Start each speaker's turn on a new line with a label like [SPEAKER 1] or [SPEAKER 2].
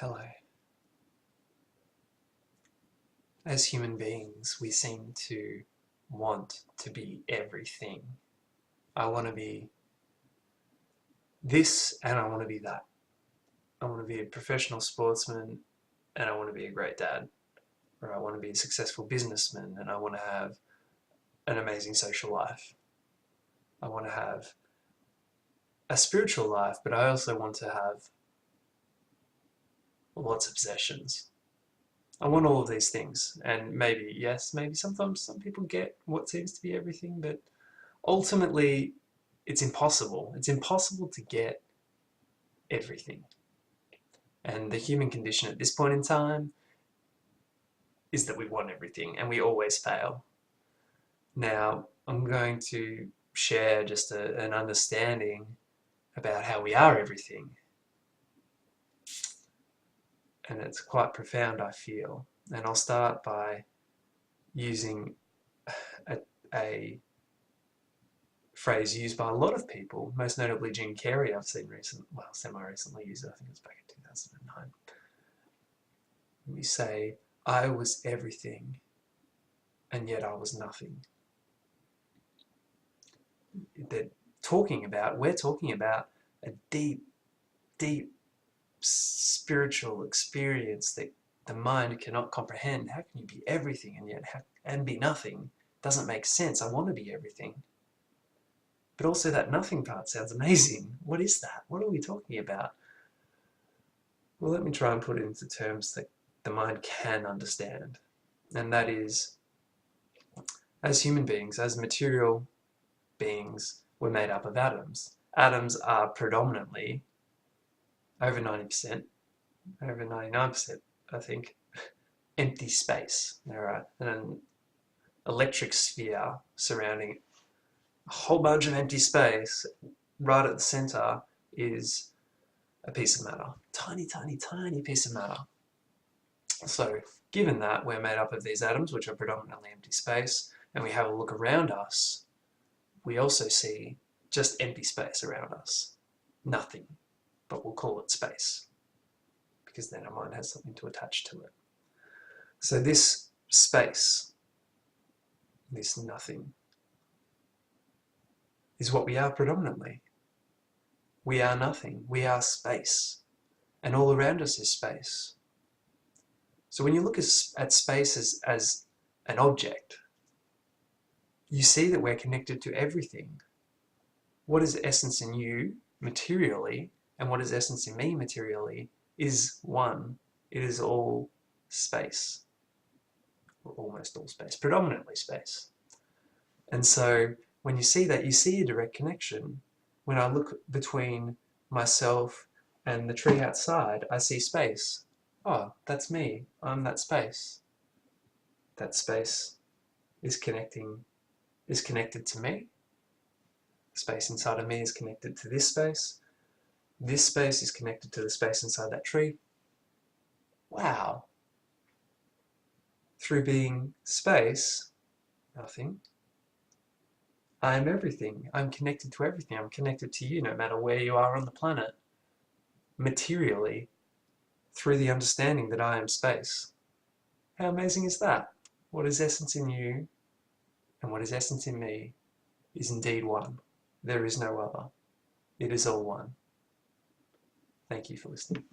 [SPEAKER 1] Hello. As human beings, we seem to want to be everything. I want to be this and I want to be that. I want to be a professional sportsman and I want to be a great dad. Or I want to be a successful businessman and I want to have an amazing social life. I want to have a spiritual life, but I also want to have lots of possessions. I want all of these things, and maybe, yes, maybe sometimes some people get what seems to be everything, but ultimately it's impossible. It's impossible to get everything. And the human condition at this point in time is that we want everything, and we always fail. Now, I'm going to share just an understanding about how we are everything. And it's quite profound, I feel. And I'll start by using a phrase used by a lot of people, most notably Jim Carrey. I've seen semi-recently used it. I think it was back in 2009. We say, I was everything, and yet I was nothing. We're talking about a deep, deep spiritual experience that the mind cannot comprehend. How can you be everything and be nothing? Doesn't make sense. I want to be everything. But also that nothing part sounds amazing. What is that? What are we talking about? Well, let me try and put it into terms that the mind can understand. And that is, as human beings, as material beings, we're made up of atoms. Atoms are predominantly, over 90%, over 99%, I think, empty space. Alright, and an electric sphere surrounding a whole bunch of empty space. Right at the center is a piece of matter. Tiny, tiny, tiny piece of matter. So, given that we're made up of these atoms, which are predominantly empty space, and we have a look around us, we also see just empty space around us. Nothing, but we'll call it space, because then our mind has something to attach to it. So this space, this nothing, is what we are predominantly. We are nothing. We are space. And all around us is space. So when you look at space as an object, you see that we're connected to everything. What is essence in you materially, and what is essence in me materially, is one. It is all space. Or almost all space. Predominantly space. And so when you see that, you see a direct connection. When I look between myself and the tree outside, I see space. Oh, that's me. I'm that space. That space is connected to me. The space inside of me is connected to this space. This space is connected to the space inside that tree. Wow. Through being space, nothing, I am everything. I'm connected to everything. I'm connected to you no matter where you are on the planet. Materially, through the understanding that I am space. How amazing is that? What is essence in you and what is essence in me is indeed one. There is no other. It is all one. Thank you for listening.